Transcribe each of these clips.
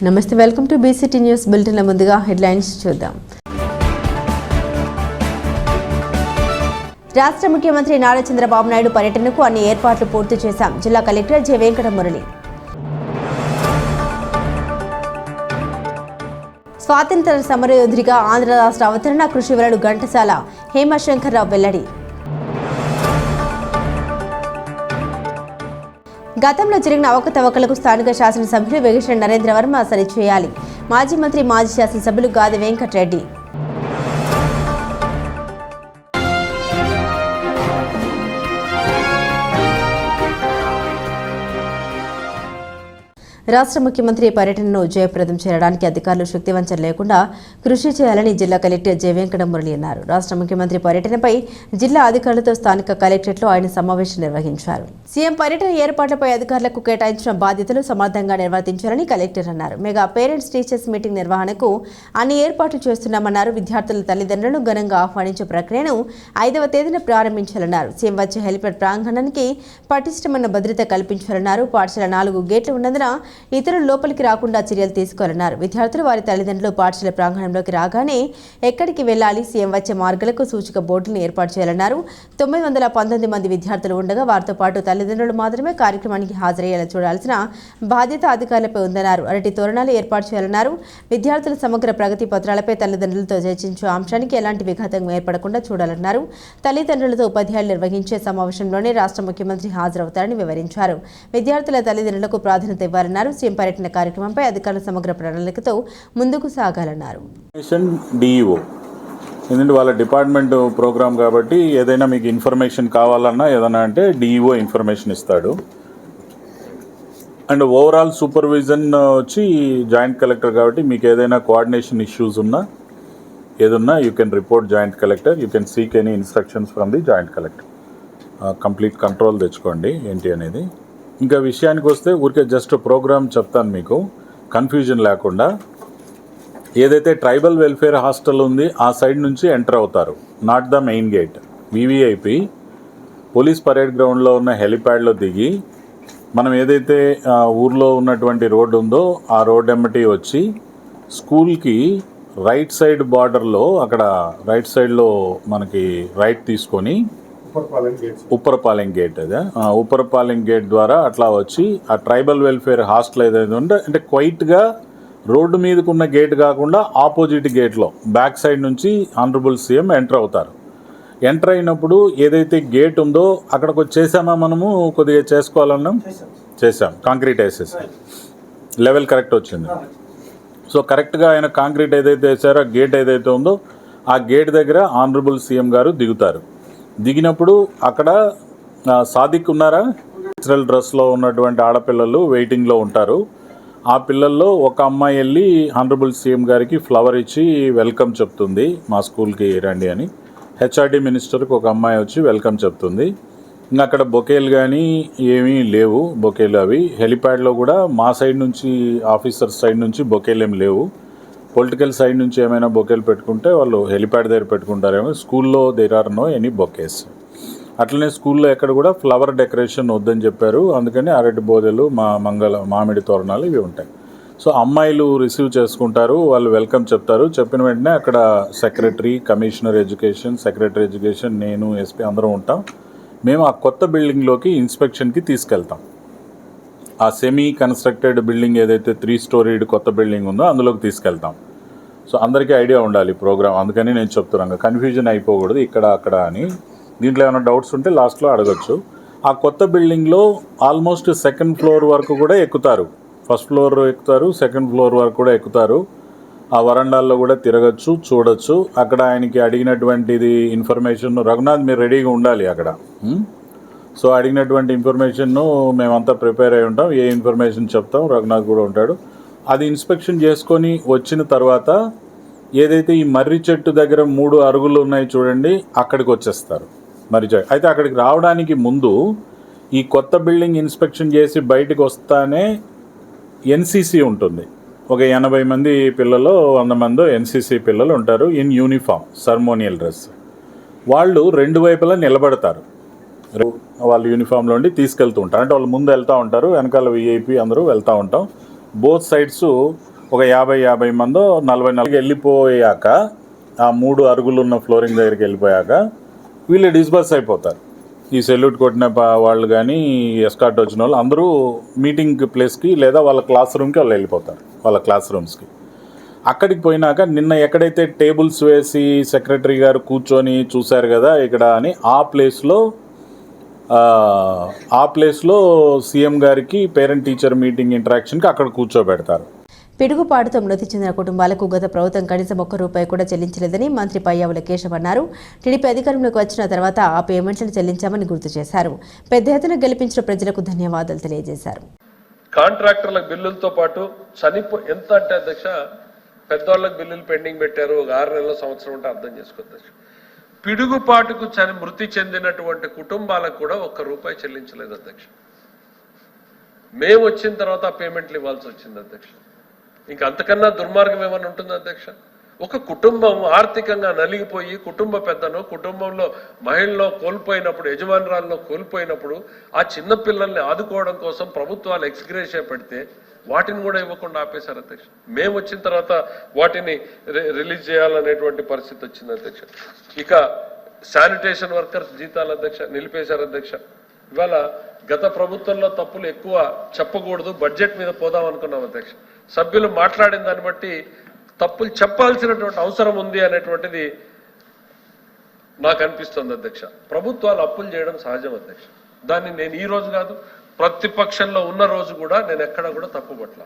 నమస్తే, welcome to BCT news bulletin. ముందుగా headlines చూద్దాం. రాష్ట్ర ముఖ్యమంత్రి నారా చంద్రబాబు నాయుడు పర్యటనకు అన్ని ఏర్పాట్లు పూర్తి చేశాం. జిల్లా కలెక్టర్ జె వెంకట మురళి. స్వాతంత్ర సమరయోధుడిగా ఆంధ్ర రాష్ట్ర అవతరణ కృషివరుడు ఘంటసాల హేమశంకర్రావు వెల్లడి. గతంలో జరిగిన అవకతవకలకు స్థానిక శాసనసభ్యులు వెంకట నరేంద్ర వర్మ సరిచేయాలి. మాజీ మంత్రి మాజీ శాసనసభ్యులు గాది వెంకటరెడ్డి. రాష్ట్ర ముఖ్యమంత్రి పర్యటనను జయప్రదం చేయడానికి అధికారులు శక్తివంచన లేకుండా కృషి చేయాలని జిల్లా కలెక్టర్ జె వెంకట మురళి అన్నారు. రాష్ట్ర ముఖ్యమంత్రి పర్యటనపై జిల్లా అధికారులతో స్థానిక కలెక్టరేట్లో ఆయన సమావేశం నిర్వహించారు. సీఎం పర్యటన ఏర్పాట్లపై అధికారులకు కేటాయించిన బాధ్యతలు సమర్థంగా నిర్వర్తించాలని కలెక్టర్ అన్నారు. మెగా పేరెంట్స్ టీచర్స్ మీటింగ్ నిర్వహణకు అన్ని ఏర్పాట్లు చేస్తున్నామన్నారు. విద్యార్థుల తల్లిదండ్రులను ఘనంగా ఆహ్వానించే ప్రక్రియను 5వ తేదీన ప్రారంభించాలన్నారు. సీఎం వచ్చే హెలిప్యాడ్ ప్రాంగణానికి పటిష్టమైన భద్రత కల్పించాలన్నారు. పాఠశాల 4 గేట్లు ఉన్నందున ఇతరులు లోపలికి రాకుండా చర్యలు తీసుకోవాలన్నారు. విద్యార్థులు వారి తల్లిదండ్రులు పాఠశాల ప్రాంగణంలోకి రాగానే ఎక్కడికి వెళ్లాలి, సీఎం వచ్చే మార్గాలకు సూచిక బోర్డులను ఏర్పాటు చేయాలన్నారు. 919 మంది విద్యార్థులు ఉండగా వారితో పాటు తల్లిదండ్రులు మాత్రమే కార్యక్రమానికి హాజరయ్యేలా చూడాల్సిన బాధ్యత అధికారులపై ఉందన్నారు. అరటి తోరణాలు ఏర్పాటు చేయాలన్నారు. విద్యార్థుల సమగ్ర ప్రగతి పత్రాలపై తల్లిదండ్రులతో చర్చించే అంశానికి ఎలాంటి విఘాతం ఏర్పడకుండా చూడాలన్నారు. తల్లిదండ్రులతో ఉపాధ్యాయులు నిర్వహించే సమావేశంలోనే రాష్ట్ర ముఖ్యమంత్రి హాజరవుతారని వివరించారు. విద్యార్థుల తల్లిదండ్రులకు ప్రాధాన్యత ఇవ్వాలన్నారు. సీఎం పర్యటన కార్యక్రమంపై అధికారుల సమగ్ర ప్రణాళికతో ముందుకు సాగాలన్నారు. ఎందుకంటే వాళ్ళ డిపార్ట్మెంట్ ప్రోగ్రామ్ కాబట్టి ఏదైనా మీకు ఇన్ఫర్మేషన్ కావాలన్నా ఏదైనా అంటే డిఈఓ ఇన్ఫర్మేషన్ ఇస్తాడు. అండ్ ఓవరాల్ సూపర్విజన్ వచ్చి జాయింట్ కలెక్టర్ కాబట్టి మీకు ఏదైనా కోఆర్డినేషన్ ఇష్యూస్ ఉన్నా ఏదన్నా you can report joint collector, you can seek any instructions from the joint collector. Complete control తెచ్చుకోండి ఏంటి అనేది. ఇంకా విషయానికి వస్తే ఊరికే జస్ట్ ప్రోగ్రామ్ చెప్తాను మీకు కన్ఫ్యూజన్ లేకుండా. ఏదైతే ట్రైబల్ వెల్ఫేర్ హాస్టల్ ఉంది ఆ సైడ్ నుంచి ఎంటర్ అవుతారు, not the main gate. VVIP police parade గ్రౌండ్లో ఉన్న హెలిప్యాడ్లో దిగి మనం ఏదైతే ఊర్లో ఉన్నటువంటి రోడ్డు ఉందో ఆ రోడ్ ఎమ్మటి వచ్చి స్కూల్కి రైట్ సైడ్ బార్డర్లో అక్కడ రైట్ సైడ్లో మనకి రైట్ తీసుకొని ఉప్పరపాలెం గేట్, అదే ఉప్పరపాలెం గేట్ ద్వారా అట్లా వచ్చి ఆ ట్రైబల్ వెల్ఫేర్ హాస్టల్ ఏదైతే ఉంటే అంటే క్వైట్గా రోడ్డు మీదకు ఉన్న గేట్ కాకుండా ఆపోజిట్ గేట్లో బ్యాక్ సైడ్ నుంచి ఆనరబుల్ సీఎం ఎంటర్ అవుతారు. ఎంటర్ అయినప్పుడు ఏదైతే గేట్ ఉందో అక్కడికి వచ్చేసామా, మనము కొద్దిగా చేసుకోవాలన్నాం, చేసాం, కాంక్రీట్ వేసేసి లెవెల్ కరెక్ట్ వచ్చింది. సో కరెక్ట్గా ఆయన కాంక్రీట్ ఏదైతే వేసారో ఆ గేట్ ఏదైతే ఉందో ఆ గేట్ దగ్గర ఆనరబుల్ సీఎం గారు దిగుతారు. దిగినప్పుడు అక్కడ సాదిక్ ఉన్నారా, నేచురల్ డ్రెస్లో ఉన్నటువంటి ఆడపిల్లలు వెయిటింగ్లో ఉంటారు. ఆ పిల్లల్లో ఒక అమ్మాయి వెళ్ళి ఆనరబుల్ సీఎం గారికి ఫ్లవర్ ఇచ్చి వెల్కమ్ చెప్తుంది, మా స్కూల్కి రండి అని. హెచ్ఆర్డి మినిస్టర్కి ఒక అమ్మాయి వచ్చి వెల్కమ్ చెప్తుంది. ఇంకా అక్కడ బొకేలు కానీ ఏమీ లేవు, బొకేలు అవి హెలిప్యాడ్లో కూడా మా సైడ్ నుంచి ఆఫీసర్స్ సైడ్ నుంచి బొకేలు ఏమి లేవు. పొలిటికల్ సైడ్ నుంచి ఏమైనా బొకేలు పెట్టుకుంటే వాళ్ళు హెలిప్యాడ్ దగ్గర పెట్టుకుంటారేమో. స్కూల్లో there are no any bouquets. అట్లనే స్కూల్లో ఎక్కడ కూడా ఫ్లవర్ డెకరేషన్ వద్దని చెప్పారు. అందుకని అరటి బోదెలు, మామిడి తోరణాలు ఇవి ఉంటాయి. సో అమ్మాయిలు రిసీవ్ చేసుకుంటారు, వాళ్ళు వెల్కమ్ చెప్తారు. చెప్పిన వెంటనే అక్కడ secretary, commissioner education, secretary education, నేను, ఎస్పీ అందరం ఉంటాం. మేము ఆ కొత్త బిల్డింగ్లోకి ఇన్స్పెక్షన్కి తీసుకెళ్తాం. ఆ సెమీ కన్స్ట్రక్టెడ్ బిల్డింగ్ ఏదైతే 3 స్టోరీడ్ కొత్త బిల్డింగ్ ఉందో అందులోకి తీసుకెళ్తాం. సో అందరికీ ఐడియా ఉండాలి ప్రోగ్రామ్, అందుకని నేను చెప్తున్నాను, కన్ఫ్యూజన్ అయిపోకూడదు ఇక్కడ అక్కడ అని. దీంట్లో ఏమైనా డౌట్స్ ఉంటే లాస్ట్లో అడగచ్చు. ఆ కొత్త బిల్డింగ్లో ఆల్మోస్ట్ 2nd ఫ్లోర్ వరకు కూడా ఎక్కుతారు. 1st ఫ్లోర్ ఎక్కుతారు, 2nd ఫ్లోర్ వరకు కూడా ఎక్కుతారు. ఆ వరండాల్లో కూడా తిరగచ్చు, చూడొచ్చు. అక్కడ ఆయనకి అడిగినటువంటిది ఇన్ఫర్మేషన్, రఘునాథ్ మీరు రెడీగా ఉండాలి అక్కడ. సో అడిగినటువంటి ఇన్ఫర్మేషన్ను మేమంతా ప్రిపేర్ అయి ఉంటాం, ఏ ఇన్ఫర్మేషన్ చెప్తాం, రఘునాథ్ కూడా ఉంటాడు. అది ఇన్స్పెక్షన్ చేసుకొని వచ్చిన తర్వాత ఏదైతే ఈ మర్రి చెట్టు దగ్గర 3 అరుగులు ఉన్నాయి చూడండి, అక్కడికి వచ్చేస్తారు. మర్రి చెట్టు అయితే అక్కడికి రావడానికి ముందు ఈ కొత్త బిల్డింగ్ ఇన్స్పెక్షన్ చేసి బయటకు వస్తానే ఎన్సీసీ ఉంటుంది. ఒక 80 మంది పిల్లలు 100 మంది ఎన్సీసీ పిల్లలు ఉంటారు ఇన్ యూనిఫామ్, సర్మోనియల్ డ్రెస్. వాళ్ళు 2 వైపులా నిలబడతారు. వాళ్ళు యూనిఫామ్లో ఉండి తీసుకెళ్తూ ఉంటారు. అంటే వాళ్ళు ముందు వెళ్తూ ఉంటారు, వెనకాల విఐపి అందరూ వెళ్తూ ఉంటాం. బోత్ సైడ్స్ ఒక 50 మందో 40 వెళ్ళిపోయాక, ఆ 3 అరుగులు ఉన్న ఫ్లోరింగ్ దగ్గరికి వెళ్ళిపోయాక వీళ్ళు డిస్బర్స్ అయిపోతారు. ఈ సెల్యూట్ కొట్టిన వాళ్ళు కానీ ఎస్కార్ట్ వచ్చిన వాళ్ళు అందరూ మీటింగ్ ప్లేస్కి లేదా వాళ్ళ క్లాస్ రూమ్కి వాళ్ళు వెళ్ళిపోతారు, వాళ్ళ క్లాస్ రూమ్స్కి. అక్కడికి పోయినాక నిన్న ఎక్కడైతే టేబుల్స్ వేసి సెక్రటరీ గారు కూర్చొని చూశారు కదా ఇక్కడ అని, ఆ ప్లేస్లో సీఎం గారికి పేరెంట్ టీచర్ మీటింగ్ ఇంటరాక్షన్కి అక్కడ కూర్చోబెడతారు. పిడుగుపాటుతో మృతి చెందిన కుటుంబాలకు గత ప్రభుత్వం కనీసం ₹1 కూడా చెల్లించలేదని మంత్రి పయ్యావుల కేశవ్ అన్నారు. టీడీపీ అధికారంలోకి వచ్చిన తర్వాత ఆ పేమెంట్లను చెల్లించామని గుర్తు చేశారు. పెద్ద ఎత్తున గెలిపించిన ప్రజలకు ధన్యవాదాలు తెలియజేశారు. కాంట్రాక్టర్ల బిల్లులతో పాటు ఎంత అంటే అధ్యక్ష, పెద్దవాళ్ళకి బిల్లులు పెండింగ్ పెట్టారు, 6 నెలల సంవత్సరం అంటే అర్థం చేసుకోవచ్చు. పిడుగుపాటుకు మృతి చెందినటువంటి కుటుంబాలకు కూడా ₹1 చెల్లించలేదు అధ్యక్ష. మేము వచ్చిన తర్వాత పేమెంట్లు ఇవ్వాల్సి వచ్చింది అధ్యక్ష. ఇంకా అంతకన్నా దుర్మార్గం ఏమైనా ఉంటుంది అధ్యక్ష? ఒక కుటుంబం ఆర్థికంగా నలిగిపోయి, కుటుంబ పెద్దను, కుటుంబంలో మహిళలో కోల్పోయినప్పుడు, యజమానురాల్లో కోల్పోయినప్పుడు ఆ చిన్న పిల్లల్ని ఆదుకోవడం కోసం ప్రభుత్వాలు ఎక్స్గ్రేషియా పెడితే వాటిని కూడా ఇవ్వకుండా ఆపేశారు అధ్యక్ష. మేము వచ్చిన తర్వాత వాటిని రిలీజ్ చేయాలనేటువంటి పరిస్థితి వచ్చింది అధ్యక్ష. ఇక శానిటేషన్ వర్కర్స్ జీతాలు అధ్యక్ష నిలిపేశారు అధ్యక్ష. ఇవాళ గత ప్రభుత్వంలో తప్పులు ఎక్కువ చెప్పకూడదు, బడ్జెట్ మీద పోదాం అనుకున్నాం అధ్యక్ష. సభ్యులు మాట్లాడిన దాన్ని బట్టి తప్పులు చెప్పాల్సినటువంటి అవసరం ఉంది అనేటువంటిది నాకు అనిపిస్తుంది అధ్యక్ష. ప్రభుత్వాలు అప్పులు చేయడం సహజం అధ్యక్ష. దాన్ని నేను ఈ రోజు కాదు, ప్రతిపక్షంలో ఉన్న రోజు కూడా నేను ఎక్కడ కూడా తప్పుపట్ల.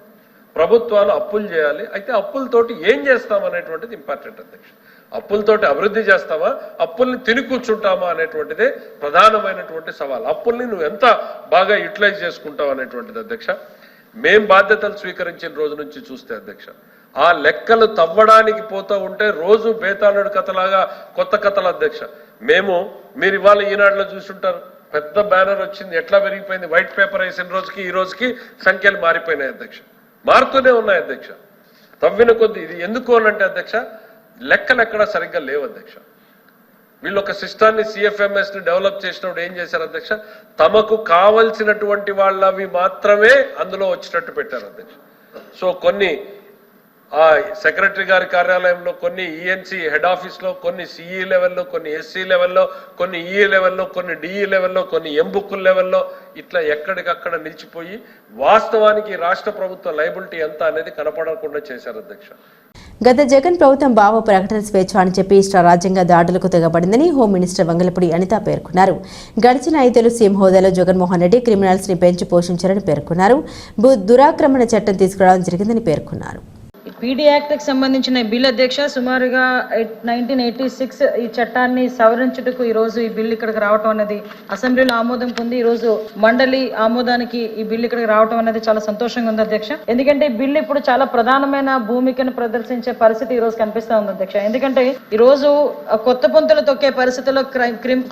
ప్రభుత్వాలు అప్పులు చేయాలి, అయితే అప్పులతోటి ఏం చేస్తాం అనేటువంటిది ఇంపార్టెంట్ అధ్యక్ష. అప్పులతోటి అభివృద్ధి చేస్తామా, అప్పుల్ని తిని కూర్చుంటామా అనేటువంటిదే ప్రధానమైనటువంటి సవాల్. అప్పుల్ని నువ్వు ఎంత బాగా యూటిలైజ్ చేసుకుంటావు అనేటువంటిది అధ్యక్ష. మేం బాధ్యతలు స్వీకరించిన రోజు నుంచి చూస్తే అధ్యక్ష, ఆ లెక్కలు తవ్వడానికి పోతూ ఉంటే రోజు బేతాళుడు కథలాగా కొత్త కథలు అధ్యక్ష. మీరు ఇవాళ ఈనాడులో చూసుంటారు, పెద్ద బ్యానర్ వచ్చింది, ఎట్లా పెరిగిపోయింది. వైట్ పేపర్ వేసిన రోజుకి ఈ రోజుకి సంఖ్యలు మారిపోయినాయి అధ్యక్ష, మారుతూనే ఉన్నాయి అధ్యక్ష. తవ్విన కొద్ది ఇది ఎందుకు అనంటే అధ్యక్ష, లెక్కలు ఎక్కడ సరిగ్గా లేవు అధ్యక్ష. వీళ్ళు ఒక సిస్టాన్ని సిఎఫ్ఎంఎస్ ని డెవలప్ చేసినప్పుడు ఏం చేశారు అధ్యక్ష, తమకు కావలసినటువంటి వాళ్ళవి మాత్రమే అందులో వచ్చినట్టు పెట్టారు అధ్యక్ష. సో కొన్ని ఆ సెక్రటరీ గారి కార్యాలయంలో, కొన్ని ఈఎన్సీ హెడ్ ఆఫీస్లో, కొన్ని సిఈ లెవెల్లో, కొన్ని ఎస్సీ లెవెల్లో, కొన్ని ఈఏ లెవెల్లో, కొన్ని డిఈ లెవెల్లో, కొన్ని ఎంబుక్కుల లెవెల్లో ఇట్లా ఎక్కడికక్కడ నిలిచిపోయి వాస్తవానికి రాష్ట్ర ప్రభుత్వ లయబిలిటీ ఎంత అనేది కనపడకుండా చేశారు అధ్యక్ష. గత జగన్ ప్రభుత్వం భావ ప్రకటన స్వేచ్ఛ అని చెప్పి ఇష్ట రాజ్యంగా దాడులకు తెగబడిందని హోం మినిస్టర్ వంగలపూడి అనిత పేర్కొన్నారు. గడిచిన 5 ఏళ్లు సీఎం హోదాలో జగన్మోహన్ రెడ్డి క్రిమినల్స్ ని పెంచి పోషించారని పేర్కొన్నారు. దురాక్రమణ చట్టం తీసుకురావడం జరిగిందని పేర్కొన్నారు. పీడీ యాక్ట్ కి సంబంధించిన బిల్ అధ్యక్ష సుమారుగా 1986 ఈ చట్టాన్ని సవరించుటకు ఈ రోజు ఈ బిల్ ఇక్కడికి రావటం అనేది అసెంబ్లీలో ఆమోదం పొంది ఈ రోజు మండలి ఆమోదానికి ఈ బిల్ ఇక్కడికి రావటం అనేది చాలా సంతోషంగా ఉంది అధ్యక్ష. ఎందుకంటే ఈ బిల్ ఇప్పుడు చాలా ప్రధానమైన భూమికను ప్రదర్శించే పరిస్థితి ఈ రోజు కనిపిస్తా ఉంది అధ్యక్ష. ఎందుకంటే ఈ రోజు కొత్త పొంతులు తొక్కే పరిస్థితిలో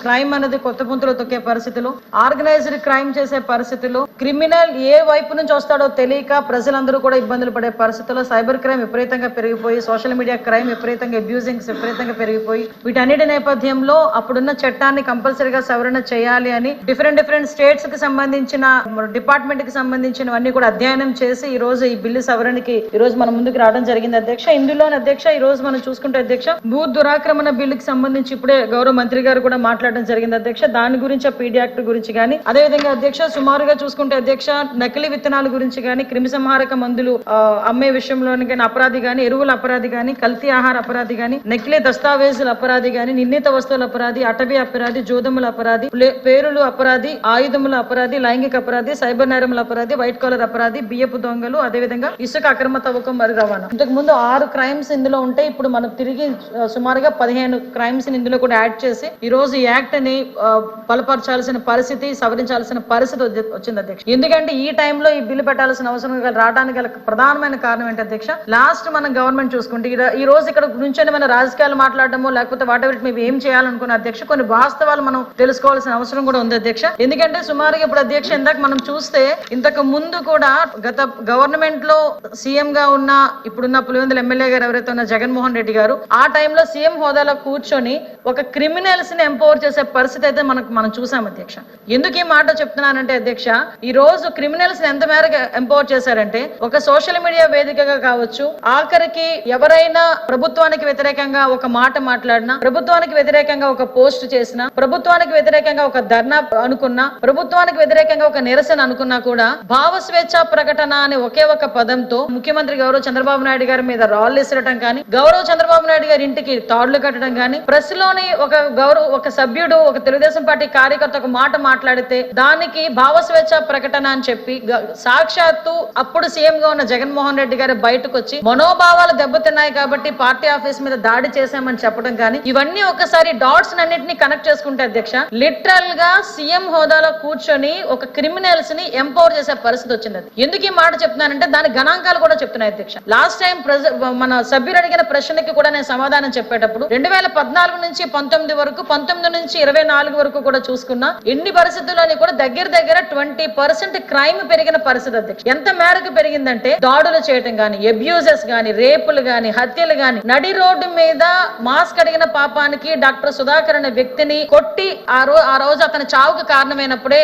క్రైమ్ అనేది కొత్త పొంతులు తొక్కే పరిస్థితిలో, ఆర్గనైజ్డ్ క్రైమ్ చేసే పరిస్థితిలో, క్రిమినల్ ఏ వైపు నుంచి వస్తాడో తెలియక ప్రజలందరూ కూడా ఇబ్బందులు పడే పరిస్థితుల్లో సైబర్ క్రైమ్ విపరీతంగా పెరిగిపోయి, సోషల్ మీడియా క్రైమ్ విపరీతంగా అబ్యూజింగ్స్ విపరీతంగా పెరిగిపోయి, వీటన్నిటి నేపథ్యంలో అప్పుడున్న చట్టాన్ని కంపల్సరీగా సవరణ చేయాలి అని డిఫరెంట్ స్టేట్స్ కి సంబంధించిన డిపార్ట్మెంట్ కి సంబంధించినవన్నీ కూడా అధ్యయనం చేసి ఈ రోజు ఈ బిల్లు సవరణకి ఈ రోజు మన ముందుకు రావడం జరిగింది అధ్యక్ష. ఇందులో అధ్యక్ష ఈ రోజు మనం చూసుకుంటే అధ్యక్ష, భూ దురాక్రమణ బిల్లుకి సంబంధించి ఇప్పుడే గౌరవ మంత్రి గారు కూడా మాట్లాడడం జరిగింది అధ్యక్ష. దాని గురించి పీడీ యాక్ట్ గురించి కానీ, అదేవిధంగా అధ్యక్ష సుమారుగా చూసుకుంటే అధ్యక్ష నకిలీ విత్తనాల గురించి కానీ, క్రిమి సంహారక మందులు అమ్మే విషయంలోని అపరాధి గాని, ఎరువుల అపరాధి గాని, కల్తీ ఆహార అపరాధి గాని, నకిలీ దస్తావేజుల అపరాధి గాని, నిర్ణీత వస్తువుల అపరాధి, అటవీ అపరాధి, జోదముల అపరాధి, పేరులు అపరాధి, ఆయుధముల అపరాధి, లైంగిక అపరాధి, సైబర్ నేరముల అపరాధి, వైట్ కాలర్ అపరాధి, బియ్యపు దొంగలు, అదేవిధంగా ఇసుక అక్రమ తవ్వకం మరియు రవాణా. ఇంతకు ముందు 6 క్రైమ్స్ ఇందులో ఉంటే ఇప్పుడు మనం తిరిగి సుమారుగా 15 క్రైమ్స్ ఇందులో కూడా యాడ్ చేసి ఈ రోజు ఈ యాక్ట్ ని బలపరచాల్సిన పరిస్థితి, సవరించాల్సిన పరిస్థితి వచ్చింది అధ్యక్ష. ఎందుకంటే ఈ టైంలో ఈ బిల్లు పెట్టాల్సిన అవసరం రావడానికి గల ప్రధానమైన కారణం ఏంటి అధ్యక్ష, లాస్ట్ మనం గవర్నమెంట్ చూసుకుంటే ఈ రోజు ఇక్కడ నుంచి మన రాజకీయాలు మాట్లాడటమో లేకపోతే వాట్ ఎవర్ మేము ఏం చేయాలనుకున్న అధ్యక్ష కొన్ని వాస్తవాలు మనం తెలుసుకోవాల్సిన అవసరం కూడా ఉంది అధ్యక్ష. ఎందుకంటే సుమారుగా ఇప్పుడు అధ్యక్ష ఇందాక మనం చూస్తే ఇంతకు ముందు కూడా గత గవర్నమెంట్ లో సీఎం గా ఉన్న ఇప్పుడున్న పులివెందుల ఎమ్మెల్యే గారు ఎవరైతే ఉన్న జగన్మోహన్ రెడ్డి గారు ఆ టైంలో సీఎం హోదాలో కూర్చొని ఒక క్రిమినల్స్ ని ఎంపవర్ చేసే పరిస్థితి అయితే మనం చూసాం అధ్యక్ష. ఎందుకు ఈ మాట చెప్తున్నానంటే అధ్యక్ష, ఈ రోజు క్రిమినల్స్ ని ఎంత మేరకు ఎంపవర్ చేశారంటే ఒక సోషల్ మీడియా వేదికగా కావచ్చు, ఆఖరికి ఎవరైనా ప్రభుత్వానికి వ్యతిరేకంగా ఒక మాట మాట్లాడినా, ప్రభుత్వానికి వ్యతిరేకంగా ఒక పోస్ట్ చేసినా, ప్రభుత్వానికి వ్యతిరేకంగా ఒక ధర్నా అనుకున్నా, ప్రభుత్వానికి వ్యతిరేకంగా ఒక నిరసన అనుకున్నా కూడా భావ స్వేచ్ఛ ప్రకటన అనే ఒకే ఒక పదంతో ముఖ్యమంత్రి గౌరవ చంద్రబాబు నాయుడు గారి మీద రాళ్లు విసరటం కానీ, గౌరవ చంద్రబాబు నాయుడు గారి ఇంటికి తాళ్లు కట్టడం కానీ, ప్రెస్ లోని ఒక సభ్యుడు ఒక తెలుగుదేశం పార్టీ కార్యకర్త ఒక మాట మాట్లాడితే దానికి భావ స్వేచ్ఛ ప్రకటన అని చెప్పి సాక్షాత్తు అప్పుడు సీఎం గా ఉన్న జగన్మోహన్ రెడ్డి గారు బయటకు వచ్చి మనోభావాలు దెబ్బతిన్నాయి కాబట్టి పార్టీ ఆఫీస్ మీద దాడి చేశామని చెప్పడం కానీ, ఇవన్నీ ఒకసారి డాట్స్ అన్నింటినీ కనెక్ట్ చేసుకుంటే అధ్యక్ష లిటరల్ గా సీఎం హోదాలో కూర్చొని ఒక క్రిమినల్స్ ని ఎంపవర్ చేసే పరిస్థితి వచ్చింది. ఎందుకు ఈ మాట చెప్తున్నానంటే దాని గణాంకాలు కూడా చెప్తున్నాయి అధ్యక్ష. లాస్ట్ టైం మన సభ్యులు అడిగిన ప్రశ్నకి కూడా నేను సమాధానం చెప్పేటప్పుడు 2014 నుంచి 19 వరకు 19 నుంచి 24 వరకు కూడా చూసుకున్నా ఎన్ని పరిస్థితుల్లోని కూడా దగ్గర 20% క్రైమ్ పెరిగిన పరిస్థితి అధ్యక్ష. ఎంత మేరకు పెరిగిందంటే దాడులు చేయటం గాని, అబ్యూజెస్ గాని, రేపులు గాని, హత్యలు గాని, నడి రోడ్డు మీద మాస్క్ అడిగిన పాపానికి డాక్టర్ సుధాకర్ అనే వ్యక్తిని కొట్టి ఆ రోజు అతని చావుకు కారణమైనప్పుడే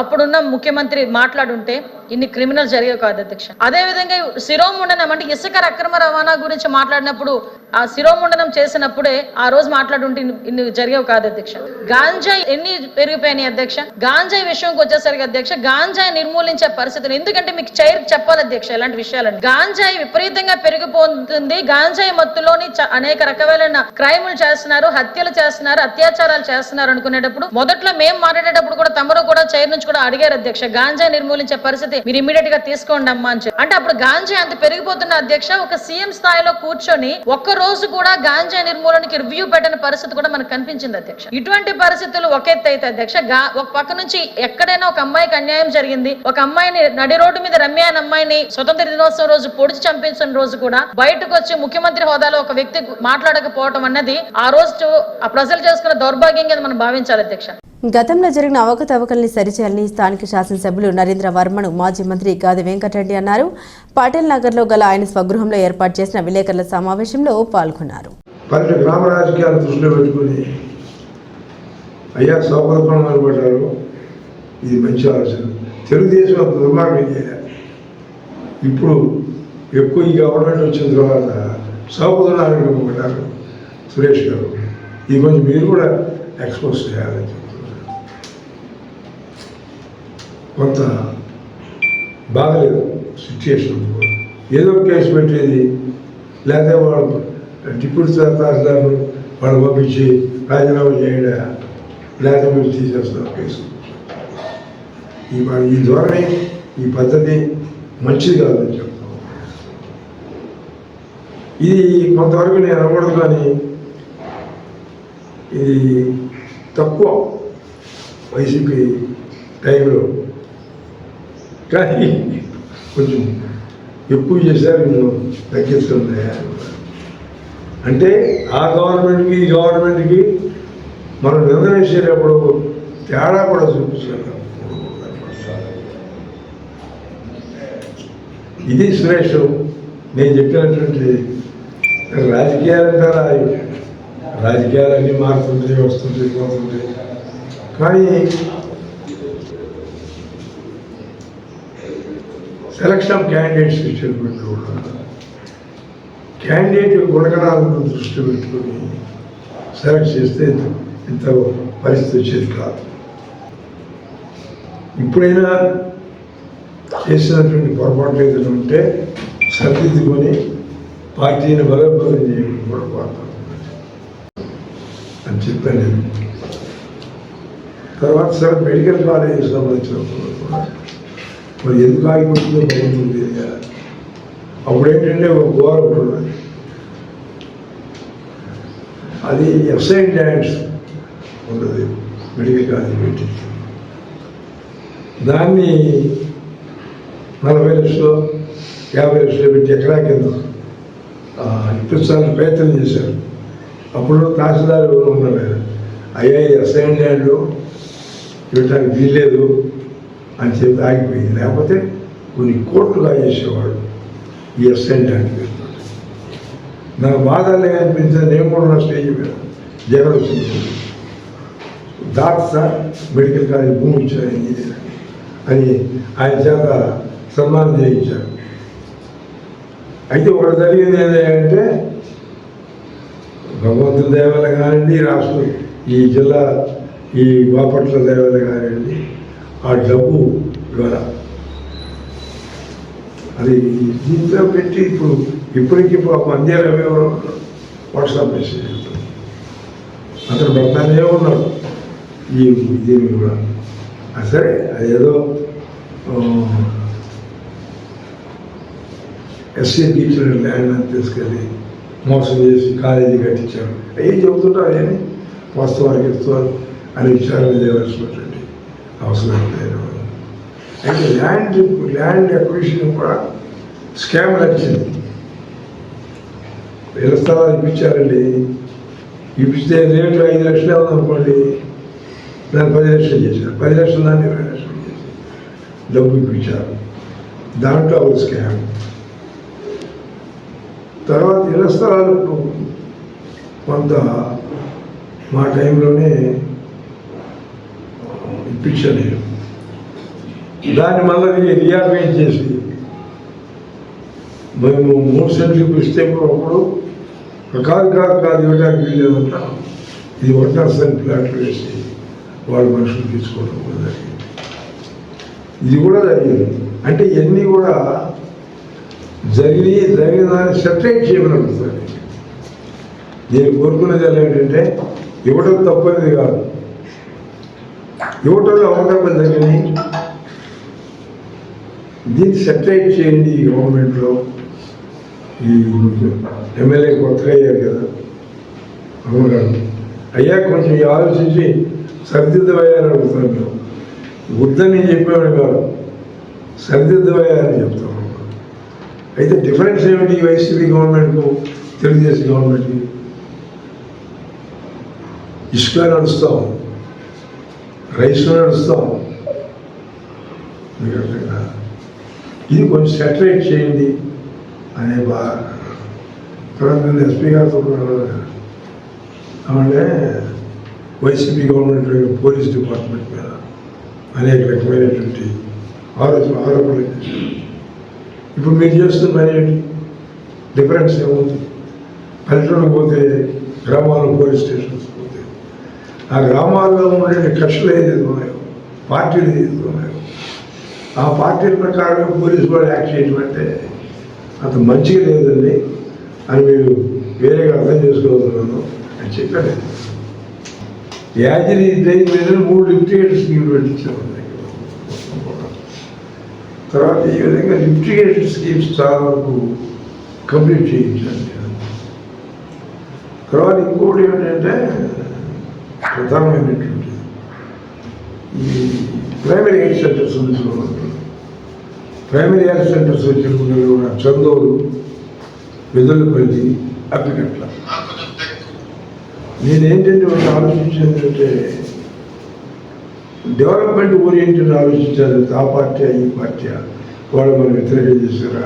అప్పుడున్న ముఖ్యమంత్రి మాట్లాడుంటే ఇన్ని క్రిమినల్ జరిగేవి కాదు అధ్యక్ష. అదే విధంగా శిరోముండనం అంటే ఇసుక అక్రమ రవాణా గురించి మాట్లాడినప్పుడు ఆ శిరోముండనం చేసినప్పుడే ఆ రోజు మాట్లాడుంటే ఇన్ని జరిగేవి కాదు అధ్యక్ష. గాంజాయి ఎన్ని పెరిగిపోయినాయి అధ్యక్ష. గాంజాయి విషయంకి వచ్చేసరికి అధ్యక్ష గాంజాయి నిర్మూలించే పరిస్థితులు, ఎందుకంటే మీకు చెప్పాలి అధ్యక్ష ఇలాంటి విషయాలని. గాంజాయి విపరీతంగా పెరిగిపోతుంది. గాంజాయి మత్తులోని అనేక రకమైన క్రైములు చేస్తున్నారు, హత్యలు చేస్తున్నారు, అత్యాచారాలు చేస్తున్నారు అనుకునేటప్పుడు మొదట్లో మేము మాట్లాడేటప్పుడు కూడా తమరు కూడా చైర్ నుంచి కూడా అడిగారు అధ్యక్ష గంజాయి నిర్మూలించే పరిస్థితి మీరు ఇమీడియట్ గా తీసుకోండి అమ్మా అని చెప్పి. అంటే అప్పుడు గాంజాయి అంత పెరిగిపోతున్న అధ్యక్ష ఒక సీఎం స్థాయిలో కూర్చొని ఒక్క రోజు కూడా గాంజాయి నిర్మూలనకి రివ్యూ పెట్టిన పరిస్థితి కూడా మనకు కనిపించింది అధ్యక్ష. ఇటువంటి పరిస్థితులు ఒక ఎత్తు అయితే అధ్యక్ష, ఒక పక్క నుంచి ఎక్కడైనా ఒక అమ్మాయికి అన్యాయం జరిగింది, ఒక అమ్మాయిని నడి రోడ్డు మీద రమ్య అనే అమ్మాయిని స్వతంత్ర దినోత్సవం రోజు పొడిచి చంపించిన రోజు కూడా బయటకు వచ్చి ముఖ్యమంత్రి హోదాలో ఒక వ్యక్తి మాట్లాడకపోవడం అన్నది ఆ రోజు ఆ ప్రజలు చేసుకున్న దౌర్భాగ్యంగా మనం భావించాలి అధ్యక్ష. గతంలో జరిగిన అవకతవకల్ని సరిచేయాలని స్థానిక శాసనసభ్యులు నరేంద్ర వర్మను మాజీ మంత్రి గాది వెంకటరెడ్డి అన్నారు. పాటిల్ నగర్లో గల ఆయన స్వగృహంలో ఏర్పాటు చేసిన విలేకరుల సమావేశంలో పాల్గొన్నారు. గ్రామ రాజకీయాలు దృష్టిలో పెట్టుకుని అయ్యా సౌకర్యం నిలబడ్డారు. ఇది మంచి ఆలోచన. తెలుగుదేశం అంత దుర్మార్గం చేయాలి. ఇప్పుడు ఎక్కువ ఈ గవర్నమెంట్ వచ్చిన తర్వాత సౌకర్యాలు నిలబడ్డారు సురేష్ గారు. ఈ కొంచెం మీరు కూడా ఎక్స్పోజ్ చేయాలని చెప్తున్నారు. కొంత బాగలేదు సిచ్యుయేషన్. ఏదో కేసు పెట్టేది, లేకపోతే వాళ్ళు డిప్యూటీ తహసీల్దార్లు వాళ్ళు పంపించి రాజీనామా చేయడం, లేకపోతే మీరు తీసేస్తారు కేసు. ఈ ధోరణి, ఈ పద్ధతి మంచిది కాదని చెప్తాను. ఇది కొంతవరకు నేను అనకూడదు, కానీ ఇది తక్కువ వైసీపీ టైంలో, కానీ కొంచెం ఎక్కువ చేశారు. నేను తగ్గించుకుందా అంటే ఆ గవర్నమెంట్కి ఈ గవర్నమెంట్కి మనం నిర్ణయించేటప్పుడు తేడా కూడా చూపించాలి. ఇది సురేష్ నేను చెప్పినటువంటి రాజకీయాలంటారా, రాజకీయాలన్నీ మారుతుంటాయి, వస్తుంటాయి, పోతుంటాయి. కానీ సెలక్షన్ ఆఫ్ క్యాండిడేట్స్ ఇచ్చినప్పుడు క్యాండిడేట్ గుణగణాలను దృష్టి పెట్టుకుని సెలెక్ట్ చేస్తే ఇంత పరిస్థితి వచ్చేది కాదు. ఇప్పుడైనా చేసినటువంటి పొరపాట్లు ఏదైనా ఉంటే సరిదిద్దుకొని పార్టీని బలోపేతం చేయడం కూడా కోరుతాను అని చెప్పాను నేను. తర్వాత సార్ మెడికల్ కాలేజీ సంబంధించినప్పుడు మరి ఎందుకు ఆగిపోతుందో బాగుంటుంది. అప్పుడు ఏంటంటే ఒక గోర ఉంటుంది, అది ఎఫ్సైడ్ ల్యాండ్స్ ఉంటుంది మెడికల్ కాలేజీ పెట్టి, దాన్ని 40 లక్షలు 50 లక్షలు పెట్టి ఎకరా కింద ఇప్పించాలని ప్రయత్నం చేశారు. అప్పుడు తహసీల్దార్ ఎవరు ఉన్నారు, అయ్యా ఈ అసైన్ ల్యాండ్ ఇవ్వటానికి వీల్లేదు అని చెప్పి ఆగిపోయింది. లేకపోతే కొన్ని కోట్లుగా చేసేవాడు ఈ అసైన్ ల్యాండ్ మీద. నాకు బాధలే అనిపించింది. నేను కూడా నా స్టేజ్ మీద జగన్ వచ్చింది, సార్ మెడికల్ కాలేజ్ భూమి ఇచ్చారు ఇంజనీర్ అని ఆయన చేత సన్మానం చేయించారు. అయితే ఒకటి జరిగింది ఏంటంటే, భగవంతుని దేవాల కానివ్వండి, రాష్ట్రం ఈ జిల్లా ఈ బాపట్ల దేవాల కానివ్వండి, ఆ డబ్బు ఇవాళ అది దీంట్లో పెట్టి ఇప్పటికిప్పుడు అందేల వివరం వాట్సాప్ మెసేజ్ అతను పెడతానే ఉన్నాడు ఈ దీన్ని కూడా. సరే అదేదో ఎస్సీ టీచర్ ల్యాండ్ అని తీసుకెళ్ళి మోసం చేసి కాలేజీ కట్టించారు. ఏం చెబుతుంటారు అని వాస్తవానికి ఇస్తారు అని విచారణ చేయవలసినటువంటి అవసరం లేదు. అయితే ల్యాండ్ అక్విజిషన్ కూడా స్కామ్ నడిచింది. ఇళ్ల స్థలాలు ఇప్పించారండి. ఇప్పిస్తే రేటు 5 లక్షలే ఉందనుకోండి, దాన్ని 10 లక్షలు చేశారు. 10 లక్షలు దాన్ని 20 లక్షలు చేసి డబ్బు ఇప్పించారు. దాంట్లో ఒక స్కామ్. తర్వాత ఇళ్ల స్థలాలు కొంత మా టైంలోనే ఇప్పించాను నేను. దాన్ని మళ్ళీ రియార్గనైజ్ చేసి మేము 3 సెంట్లు ఇప్పిస్తే అప్పుడు కాదు ఇవ్వడానికి వీల్లేదంట. ఇది 1.5 సెంట్ ప్లాట్లు వేసి వాళ్ళు మనుషులు తీసుకోవడం కూడా జరిగింది. ఇది కూడా జరిగింది. అంటే ఇవన్నీ కూడా జరిగిన దాన్ని సెపరేట్ చేయమని అడుగుతుంది. నేను కోరుకునేది ఏంటంటే, ఇవ్వడం తప్పనేది కాదు, ఇవ్వటంలో అవకాశాలు జరిగినాయి. దీన్ని సెపరేట్ చేయండి. ఈ గవర్నమెంట్లో ఈ ఎమ్మెల్యే కొత్తగా అయ్యారు కదా అమ్మగారు, అయ్యా కొంచెం ఆలోచించి సరిదిద్దమయ్యారని అడుగుతాను. మేము వద్దని చెప్పేవాడు కాదు, సరిదిద్దమయ్యారని చెప్తాం. అయితే డిఫరెన్స్ ఏమిటి వైసీపీ గవర్నమెంట్కు తెలుగుదేశం గవర్నమెంట్కి? ఇసుక నడుస్తాం, రైస్లో నడుస్తాం. మీకు అర్థం కాదు. ఇది కొంచెం సెటరేట్ చేయండి అనే తర్వాత నేను ఎస్పీ గారితో అంటే వైసీపీ గవర్నమెంట్ పోలీస్ డిపార్ట్మెంట్ మీద అనేక రకమైనటువంటి ఆరోపణలు చేశారు. ఇప్పుడు మీరు చేస్తున్న పని ఏంటి? డిఫరెన్స్ ఏముంది? పల్లెటూరుకు పోతే గ్రామాల్లో పోలీస్ స్టేషన్స్ పోతే ఆ గ్రామాల్లో ఉండే కక్షలు ఏదైతే ఉన్నాయో, పార్టీలు ఏదైతే ఉన్నాయో, ఆ పార్టీల ప్రకారం పోలీసు వాళ్ళు యాక్ట్ చేయడం అంటే అంత మంచిగా లేదండి అని మీరు వేరేగా అర్థం చేసుకోగలుగుతున్నాను అని చెప్పాను. యాజరీ దయ మీద 3 లిఫ్టిగేషన్ స్కీమ్లు పెట్టించారు. తర్వాత ఈ విధంగా లిఫ్టిగేషన్ స్కీమ్స్ చాలా వరకు కంప్లీట్ చేయించాను. తర్వాత ఇంకోటి ఏమిటంటే, ప్రధానమైనటువంటి ఈ ప్రైమరీ హెల్త్ సెంటర్స్ ఉంది. ప్రైమరీ హెల్త్ సెంటర్స్ వచ్చినప్పుడు కూడా చందోలు, వెదలపల్లి, అప్పికట్ల. నేనేంటంటే ఒకటి ఆలోచించేంటంటే, డెవలప్మెంట్ ఓరియంటెడ్ ఆలోచించాలి. ఆ పార్టీ ఈ పార్టీ వాళ్ళు మనం వ్యతిరేకం చేశారా,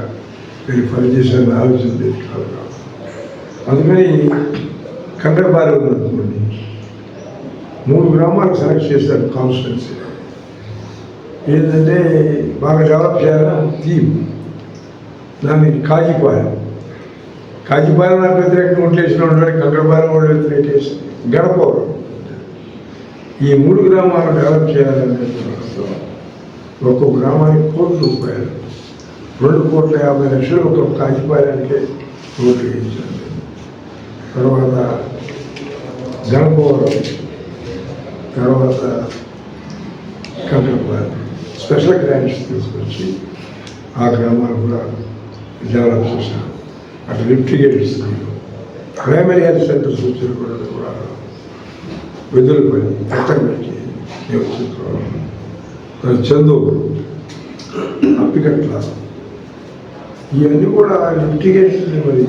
వీళ్ళు పని చేశారని ఆలోచన తెచ్చుకోవాలి. అందుకని కండ్రపాలెం ఉందనుకోండి, 3 గ్రామాలు సెలెక్ట్ చేశారు కాన్స్టిట్యున్సీ. ఏంటంటే బాగా డెవలప్ చేయాలని థీమ్. దాన్ని కాజీపాలెం నాకు వ్యతిరేకంగా ఓట్లేసిన వాడు కండ్రపాలెం వాళ్ళు వ్యతిరేకేసి గడపవరం. ఈ 3 గ్రామాలు డెవలప్ చేయాలనే ఒక్కొక్క గ్రామానికి ₹1,00,00,000, ₹2,50,00,000 ఒక కాజీపాలెంకే ఓట్లు వేయించారు. తర్వాత గణపవరం, తర్వాత కండ్రపాలెం స్పెషల్ గ్రాంట్స్ తీసుకొచ్చి ఆ గ్రామాలు కూడా డెవలప్ చేశారు. అటు లిఫ్టిగేటెడ్ స్కీమ్, ప్రైమరీ హెల్త్ సెంటర్స్ వచ్చిన కూడా వెదులపల్లి, కొత్తపల్లి, చందూరు, అప్పికట్ల, ఇవన్నీ కూడా లిఫ్టిగేషన్ మరి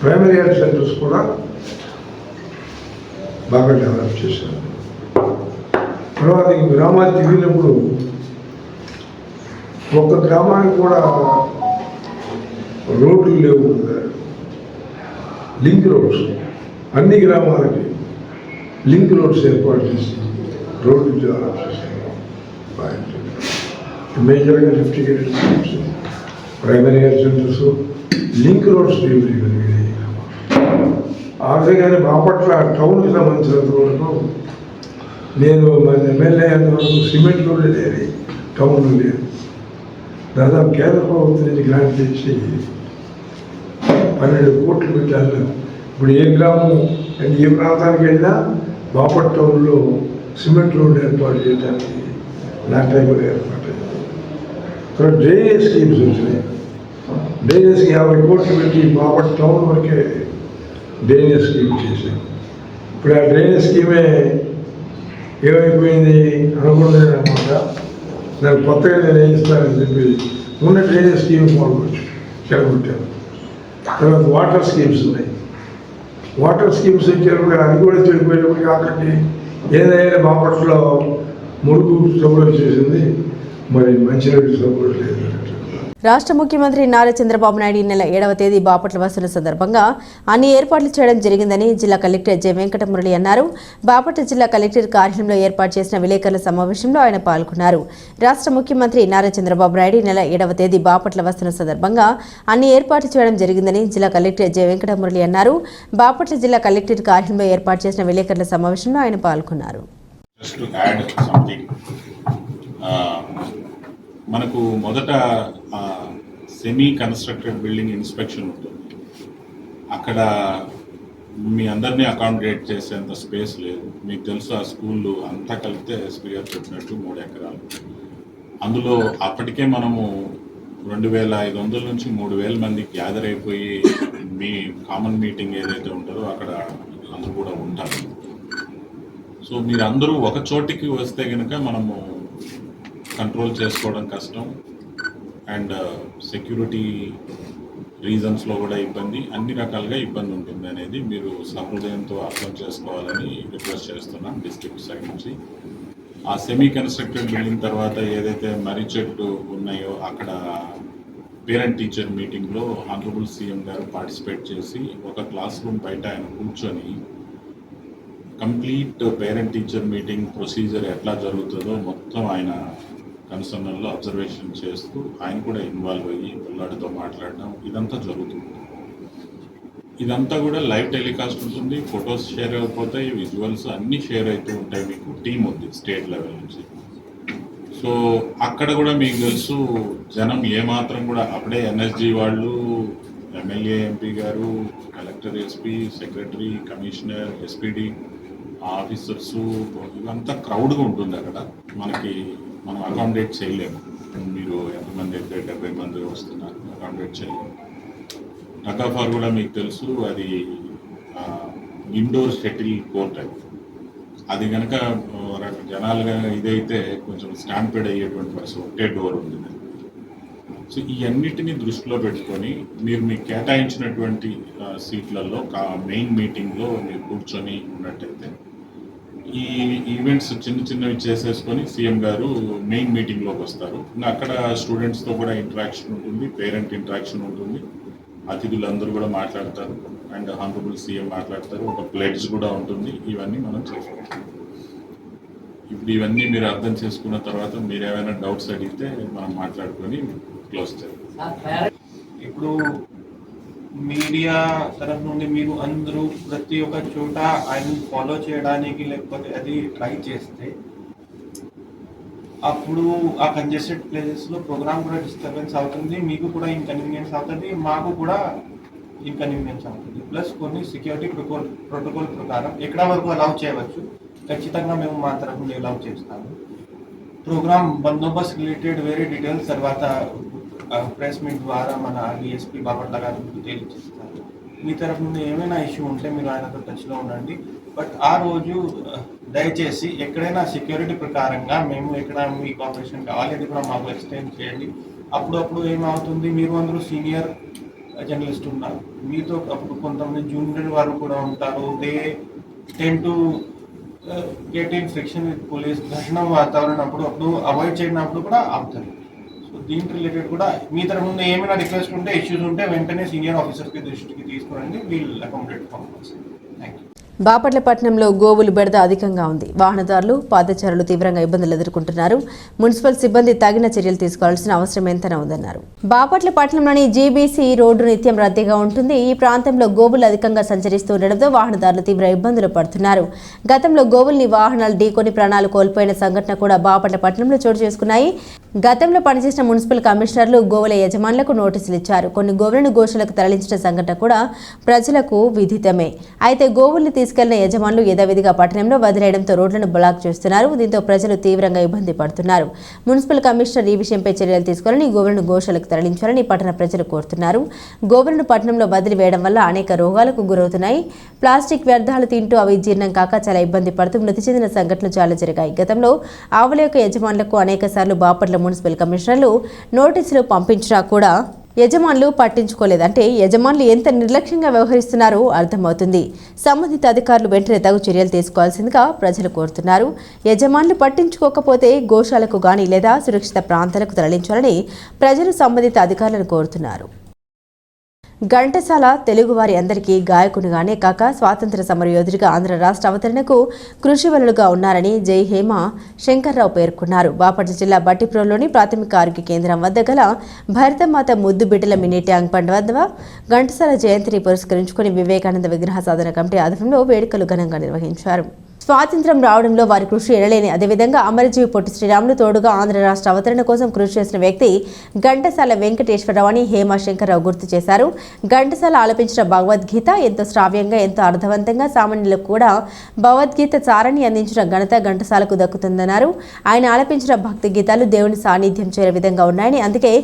ప్రైమరీ హెల్త్ సెంటర్స్ కూడా బాగా డెవలప్ చేశారు. తర్వాత ఈ గ్రామాలు తిరిగినప్పుడు ఒక్క గ్రామానికి కూడా రోడ్లు లేవు కదా, లింక్ రోడ్స్ అన్ని గ్రామాలకి లింక్ రోడ్స్ ఏర్పాటు చేసి రోడ్లు డెవలప్ చేశారు. మేజర్గా lift irrigated schemes, primary health centres, link roads develop. ఆ విధంగానే బాపట్ల టౌన్కి సంబంధించినంత వరకు నేను మన ఎమ్మెల్యే వరకు సిమెంట్ రోడ్డు లేదు, టౌన్లో లేదు. దాదాపు కేంద్ర ప్రభుత్వం నుంచి గ్రాంట్ తెచ్చి 12 కోట్లు పెట్టాను. ఇప్పుడు ఏ గ్రామం అండ్ ఏ ప్రాంతానికి వెళ్ళినా బాపట్ల టౌన్లో సిమెంట్ రోడ్డు ఏర్పాటు చేయడానికి నా టైంలో ఏర్పాటు అయింది. తర్వాత డ్రైనేజ్ స్కీమ్స్ వచ్చినాయి. డ్రైనేజ్కి 50 కోట్లు పెట్టి బాపట్ల టౌన్ వరకే డ్రైనేజ్ స్కీమ్ చేశాను. ఇప్పుడు ఆ డ్రైనేజ్ స్కీమే ఏమైపోయింది అనుకున్నది అనమాట. దాన్ని కొత్తగా నేను ఏం ఇస్తానని చెప్పి ఉన్న డ్రైనేజ్ స్కీమ్ మొదలుకొచ్చు చెడగొట్టాను. తర్వాత వాటర్ స్కీమ్స్ ఉన్నాయి. వాటర్ స్కీమ్స్ వచ్చేటప్పుడు అది కూడా చెడిపోయేటప్పుడు ఆఖరికి ఏదైనా బాపట్లలో మురుగు సబ్బులు వచ్చేసింది, మరి మంచినీటి సబ్బులు లేదు. రాష్ట్ర ముఖ్యమంత్రి నారా చంద్రబాబు నాయుడు ఈ నెల 7వ తేదీ బాపట్ల వసూలు సందర్భంగా అన్ని ఏర్పాట్లు చేయడం జరిగిందని జిల్లా కలెక్టర్ జె వెంకటమురళి అన్నారు. బాపట్ల జిల్లా కలెక్టర్ కార్యాలయంలో ఏర్పాటు చేసిన విలేకరుల సమావేశంలో ఆయన పాల్గొన్నారు. రాష్ట్ర ముఖ్యమంత్రి నారా చంద్రబాబు నాయుడు ఈ నెల 7వ తేదీ బాపట్ల వసూలు సందర్భంగా అన్ని ఏర్పాట్లు చేయడం జరిగిందని జిల్లా కలెక్టర్ జె వెంకటమురళి అన్నారు. బాపట్ల జిల్లా కలెక్టర్ కార్యాలయంలో ఏర్పాటు చేసిన విలేకరుల సమావేశంలో ఆయన పాల్గొన్నారు. మనకు మొదట సెమీ కన్స్ట్రక్టెడ్ బిల్డింగ్ ఇన్స్పెక్షన్ ఉంటుంది. అక్కడ మీ అందరినీ అకామిడేట్ చేసేంత స్పేస్ లేదు. మీకు తెలుసు ఆ స్కూళ్ళు అంతా కలిపితే ఎస్పీ గారు చెప్పినట్టు 3 ఎకరాలు. అందులో అప్పటికే మనము 2500 నుంచి 3000 మంది గ్యాదర్ అయిపోయి మీ కామన్ మీటింగ్ ఏదైతే ఉంటుందో అక్కడ అందరూ కూడా ఉంటారు. సో మీరందరూ ఒక చోటికి వస్తే కనుక మనము కంట్రోల్ చేసుకోవడం కష్టం అండ్ సెక్యూరిటీ రీజన్స్లో కూడా ఇబ్బంది, అన్ని రకాలుగా ఇబ్బంది ఉంటుంది అనేది మీరు సహృదయంతో అర్థం చేసుకోవాలని రిక్వెస్ట్ చేస్తున్నాం డిస్ట్రిక్ట్ సైడ్ నుంచి. ఆ సెమీ కన్స్ట్రక్టెడ్ బిల్డింగ్ తర్వాత ఏదైతే మర్రి చెట్లు ఉన్నాయో అక్కడ పేరెంట్ టీచర్ మీటింగ్లో ఆనరబుల్ సీఎం గారు పార్టిసిపేట్ చేసి ఒక క్లాస్ రూమ్ బయట ఆయన కూర్చొని complete parent teacher meeting procedure ఎట్లా జరుగుతుందో మొత్తం ఆయన కన్సర్న్లో అబ్జర్వేషన్ చేస్తూ ఆయన కూడా ఇన్వాల్వ్ అయ్యి పిల్లాడితో మాట్లాడడం ఇదంతా జరుగుతుంది. ఇదంతా కూడా లైవ్ టెలికాస్ట్ ఉంటుంది, ఫొటోస్ షేర్ అయిపోతాయి, విజువల్స్ అన్నీ షేర్ అవుతూ ఉంటాయి. మీకు టీం ఉంది స్టేట్ లెవెల్ నుంచి. సో అక్కడ కూడా మీకు తెలుసు జనం ఏమాత్రం కూడా అప్పుడే ఎన్ఎస్జీ వాళ్ళు, ఎమ్మెల్యే ఎంపీ గారు, collector, SP, secretary, commissioner, SPD officers ఇదంతా క్రౌడ్గా ఉంటుంది. అక్కడ మనం అకామిడేట్ చేయలేము. మీరు ఎంతమంది అయితే 70 మంది వస్తున్నారు, అకామిడేట్ చేయలేము. టకాఫార్ కూడా మీకు తెలుసు అది ఇండోర్ షటిల్ కోర్ట్ అది కనుక జనాలుగా ఇదైతే కొంచెం స్టాంపేడ్ అయ్యేటువంటి పరిస్థితి, ఒకటే డోర్ ఉంది. సో ఈ అన్నిటినీ దృష్టిలో పెట్టుకొని మీరు మీకు కేటాయించినటువంటి సీట్లలో మెయిన్ మీటింగ్లో మీరు కూర్చొని ఉన్నట్టయితే ఈ ఈవెంట్స్ చిన్నవి చేసేసుకొని సీఎం గారు మెయిన్ మీటింగ్లోకి వస్తారు. ఇంకా అక్కడ స్టూడెంట్స్తో కూడా ఇంటరాక్షన్ ఉంటుంది, పేరెంట్ ఇంటరాక్షన్ ఉంటుంది, అతిథులందరూ కూడా మాట్లాడతారు అండ్ హానరబుల్ సీఎం మాట్లాడతారు, ఒక ప్లెడ్జ్ కూడా ఉంటుంది. ఇవన్నీ మనం చేసుకుంటాం. ఇప్పుడు ఇవన్నీ మీరు అర్థం చేసుకున్న తర్వాత మీరు ఏమైనా డౌట్స్ అడిగితే మనం మాట్లాడుకొని క్లోజ్ చేయాలి. ఇప్పుడు మీడియా తరఫు నుండి మీరు అందరూ ప్రతి ఒక్క చోట ఆయన ఫాలో చేయడానికి లేకపోతే అది ట్రై చేస్తే అప్పుడు ఆ కంజెస్టెడ్ ప్లేసెస్లో ప్రోగ్రామ్ కూడా డిస్టర్బెన్స్ అవుతుంది, మీకు కూడా ఇన్కన్వీనియన్స్ అవుతుంది, మాకు కూడా ఇన్కన్వీనియన్స్ అవుతుంది. ప్లస్ కొన్ని సెక్యూరిటీ ప్రోటోకాల్ ప్రకారం ఎక్కడ వరకు అలౌ చేయవచ్చు ఖచ్చితంగా మేము మా తరఫు నుండి అలౌ చేస్తాము. ప్రోగ్రామ్ బందోబస్తు రిలేటెడ్ వేరే డీటెయిల్స్ తర్వాత ప్రెస్ మీట్ ద్వారా మన డిఎస్పీ బాపట్ల గారు తెలియజేస్తారు. మీ తరఫు నుండి ఏమైనా ఇష్యూ ఉంటే మీరు ఆయనతో టచ్లో ఉండండి. బట్ ఆ రోజు దయచేసి ఎక్కడైనా సెక్యూరిటీ ప్రకారంగా మేము ఎక్కడ మీ కోఆపరేషన్ కావాలి అది కూడా మాకు ఎక్స్టెండ్ చేయండి. అప్పుడప్పుడు ఏమవుతుంది, మీరు అందరూ సీనియర్ జర్నలిస్ట్ ఉన్నారు, మీతో అప్పుడు కొంతమంది జూనియర్ వారు కూడా ఉంటారు. They ten to get in friction with police, ఘర్షణ వాతావరణం అప్పుడు అవాయిడ్ చేయనప్పుడు కూడా ఆపుతారు. సో దీనికి రిలేటెడ్ కూడా మీ తరఫు నుండి ఏమైనా రిక్వెస్ట్ ఉంటే, ఇష్యూస్ ఉంటే వెంటనే సీనియర్ ఆఫీసర్కి దృష్టికి తీసుకురండి. We'll accommodate compulsory. Thank you. Bapatla పట్టణంలో గోవులు బెడద అధికంగా ఉంది. వాహనదారులు, పాదచారులు తీవ్రంగా ఇబ్బందులు ఎదుర్కొంటున్నారు. మున్సిపల్ సిబ్బంది తగిన చర్యలు తీసుకోవాల్సిన అవసరం ఎంతైనా ఉందన్నారు. బాపట్ల పట్టణంలోని జీబీసీ రోడ్డు నిత్యం రద్దీగా ఉంటుంది. ఈ ప్రాంతంలో గోవులు అధికంగా సంచరిస్తూ ఉండడంతో వాహనదారులు తీవ్ర ఇబ్బందులు పడుతున్నారు. గతంలో గోవుల్ని వాహనాలు ఢీకొని ప్రాణాలు కోల్పోయిన సంఘటన కూడా బాపట్ల పట్టణంలో చోటు చేసుకున్నాయి. గతంలో పనిచేసిన మున్సిపల్ కమిషనర్లు గోవుల యజమానులకు నోటీసులు ఇచ్చారు. కొన్ని గోవులను గోశాలకు తరలించిన సంఘటన కూడా ప్రజలకు విదితమే. అయితే గోవుల్ని తీసుకెళ్లిన యజమానులు యథావిధిగా పట్టణంలో వదిలేయడంతో రోడ్లను బ్లాక్ చేస్తున్నారు. దీంతో ప్రజలు తీవ్రంగా ఇబ్బంది పడుతున్నారు. మున్సిపల్ కమిషనర్ ఈ విషయంపై చర్యలు తీసుకోవాలని, గోవులను గోశాలకు తరలించాలని పట్టణ ప్రజలు కోరుతున్నారు. గోవులను పట్టణంలో వదిలివేయడం వల్ల అనేక రోగాలకు గురవుతున్నాయి. ప్లాస్టిక్ వ్యర్థాలు తింటూ అవి జీర్ణం కాక చాలా ఇబ్బంది పడుతూ మృతి చెందిన సంఘటనలు చాలా జరిగాయి. గతంలో ఆవుల యొక్క యజమానులకు అనేక సార్లు బాపట్ల మున్సిపల్ కమిషనర్లు నోటీసులు పంపించినా కూడా యజమానులు పట్టించుకోలేదంటే యజమానులు ఎంత నిర్లక్ష్యంగా వ్యవహరిస్తున్నారో అర్థమవుతుంది. సంబంధిత అధికారులు వెంటనే తగు చర్యలు తీసుకోవాల్సిందిగా ప్రజలు కోరుతున్నారు. యజమానులు పట్టించుకోకపోతే గోశాలకు గాని లేదా సురక్షిత ప్రాంతాలకు తరలించాలని ప్రజలు సంబంధిత అధికారులను కోరుతున్నారు. ఘంటసాల తెలుగువారి అందరికీ గాయకునిగానే కాక స్వాతంత్ర సమరయోధుడిగా ఆంధ్ర రాష్ట్ర అవతరణకు కృషివలులుగా ఉన్నారని జై హేమ శంకర్రావు పేర్కొన్నారు. బాపట్ల జిల్లా బట్టిప్రోలులోని ప్రాథమిక ఆరోగ్య కేంద్రం వద్ద గల భరతమాత ముద్దు బిడ్డల మినీ ట్యాంక్ బండ్ వద్ద ఘంటసాల జయంతిని పురస్కరించుకుని వివేకానంద విగ్రహ సాధన కమిటీ ఆధ్వర్యంలో వేడుకలు ఘనంగా నిర్వహించారు. స్వాతంత్ర్యం రావడంలో వారి కృషి ఎనలేని. అదేవిధంగా అమరజీవి పొట్టి శ్రీరాములు తోడుగా ఆంధ్ర రాష్ట్ర అవతరణ కోసం కృషి చేసిన వ్యక్తి ఘంటసాల వెంకటేశ్వరరావు అని హేమ శంకర్రావు గుర్తు చేశారు. ఘంటసాల ఆలపించిన భగవద్గీత ఎంతో శ్రావ్యంగా, ఎంతో అర్థవంతంగా సామాన్యులకు కూడా భగవద్గీత సారాన్ని అందించిన ఘనత ఘంటసాలకు దక్కుతుందన్నారు. ఆయన ఆలపించిన భక్తి గీతాలు దేవుని సాన్నిధ్యం చేరే విధంగా ఉన్నాయని, అందుకే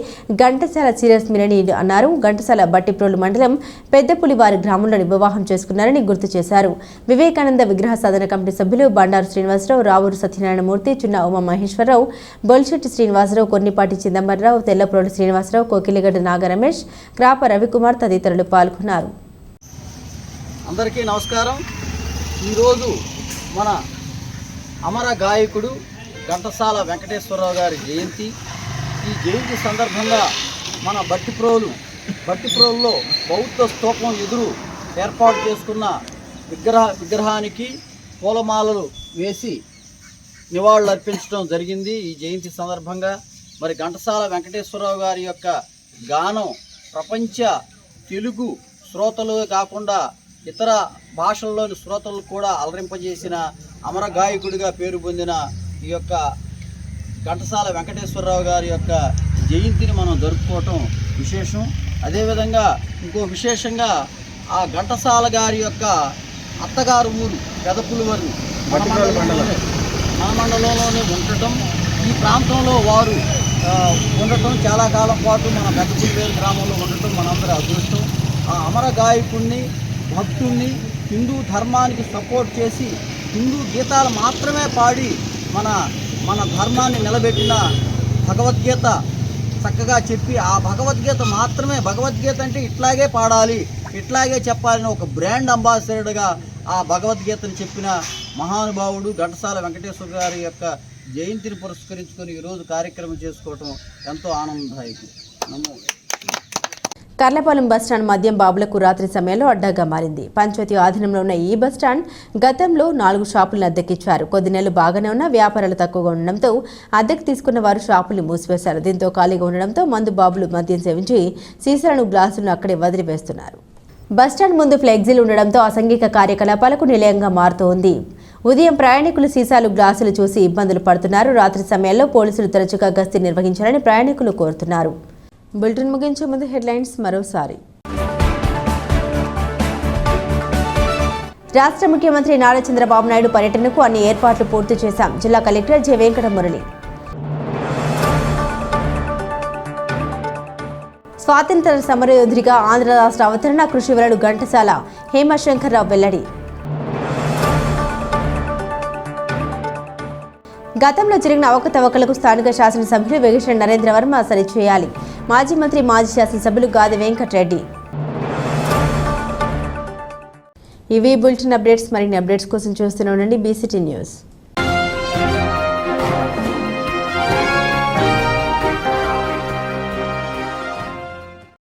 ఘంటసాల చిరస్మరణీయులు అన్నారు. ఘంటసాల బట్టిప్రోలు మండలం పెద్దపులివారి గ్రామంలోని వివాహం చేసుకున్నారని గుర్తు చేశారు. వివేకానంద విగ్రహ సాధన కమిటీ సభ్యులు బండారు శ్రీనివాసరావు, రావూరు సత్యనారాయణమూర్తి, చున్న ఉమామహేశ్వరరావు, బొలిశెట్టి శ్రీనివాసరావు, కొన్నిపాటి చిందంబరరావు, తెల్లప్రోలు శ్రీనివాసరావు, కోకిలిగడ్డ నాగరమేష్, క్రాప రవికుమార్ తదితరులు పాల్గొన్నారు. అందరికీ నమస్కారం. ఈరోజు మన అమర గాయకుడు ఘంటసాల వెంకటేశ్వరరావు గారి జయంతి. ఈ జయంతి సందర్భంగా మన బట్టిప్రోలులో బౌద్ధ స్తూపం ఎదురు ఏర్పాటు చేసుకున్న విగ్రహానికి పూలమాలలు వేసి నివాళులు అర్పించడం జరిగింది. ఈ జయంతి సందర్భంగా మరి ఘంటసాల వెంకటేశ్వరరావు గారి యొక్క గానం ప్రపంచ తెలుగు శ్రోతలు కాకుండా ఇతర భాషల్లోని శ్రోతలు కూడా అలరింపజేసిన అమర గాయకుడిగా పేరు పొందిన ఈ యొక్క ఘంటసాల వెంకటేశ్వరరావు గారి యొక్క జయంతిని మనం జరుపుకోవటం విశేషం. అదేవిధంగా ఇంకో విశేషంగా ఆ ఘంటసాల గారి యొక్క అత్తగారు ఊరు పెదపులివరి మన మండలంలోనే ఉండటం, ఈ ప్రాంతంలో వారు ఉండటం, చాలా కాలం పాటు మన పెదపులివేరు గ్రామంలో ఉండటం మనందరి అదృష్టం. ఆ అమర గాయకుడిని, భక్తుణ్ణి, హిందూ ధర్మానికి సపోర్ట్ చేసి హిందూ గీతాలు మాత్రమే పాడి మన ధర్మాన్ని నిలబెట్టిన, భగవద్గీత చక్కగా చెప్పి ఆ భగవద్గీత మాత్రమే, భగవద్గీత అంటే ఇట్లాగే పాడాలి, ఇట్లాగే చెప్పాలని ఒక బ్రాండ్ అంబాసిడర్గా ఆ భగవద్గీతను చెప్పిన మహానుభావుడు ఘంటసాల వెంకటేశ్వర గారి యొక్క జయంతిని పురస్కరించుకొని ఈరోజు కార్యక్రమం చేసుకోవటం ఎంతో ఆనందదాయకం. కర్లపాలెం బస్టాండ్ మద్యం బాబులకు రాత్రి సమయంలో అడ్డాగా మారింది. పంచాయతీ ఆధీనంలో ఉన్న ఈ బస్టాండ్ గతంలో 4 షాపులను అద్దెకిచ్చారు. కొద్ది నెలలు బాగానే ఉన్న వ్యాపారాలు తక్కువగా ఉండడంతో అద్దెకు తీసుకున్న వారు షాపుల్ని మూసివేశారు. దీంతో ఖాళీగా ఉండడంతో మందు బాబులు మద్యం సేవించి సీసాలను, గ్లాసులను అక్కడే వదిలివేస్తున్నారు. బస్టాండ్ ముందు ఫ్లెక్సీలు ఉండడంతో అసాంఘిక కార్యకలాపాలకు నిలయంగా మారుతోంది. ఉదయం ప్రయాణికులు సీసాలు, గ్లాసులు చూసి ఇబ్బందులు పడుతున్నారు. రాత్రి సమయాల్లో పోలీసులు తరచుగా గస్తీ నిర్వహించాలని ప్రయాణికులు కోరుతున్నారు. బులెటిన్ ముగించే ముందు హెడ్లైన్స్ మరోసారి. రాష్ట్ర ముఖ్యమంత్రి నారా చంద్రబాబు నాయుడు పర్యటనకు అన్ని ఏర్పాట్లు పూర్తి చేశాం. జిల్లా కలెక్టర్ జె వెంకటమురళి. స్వాతంత్ర సమరయోధుడిగా ఆంధ్ర రాష్ట్ర అవతరణ కృషివలుడు ఘంటసాల హేమ శంకర్రావు వెల్లడి. గతంలో జరిగిన అవకతవకలకు స్థానిక శాసనసభ్యులు వెగిసిన నరేంద్రవర్మ సరిచేయాలి. మాజీ మంత్రి, మాజీ శాసనసభ్యులు గాది వెంకటరెడ్డి. ఇవి బులెటిన్ అప్డేట్స్. మరిన్ని అప్డేట్స్ కోసం చూస్తూనే ఉండండి BCT న్యూస్.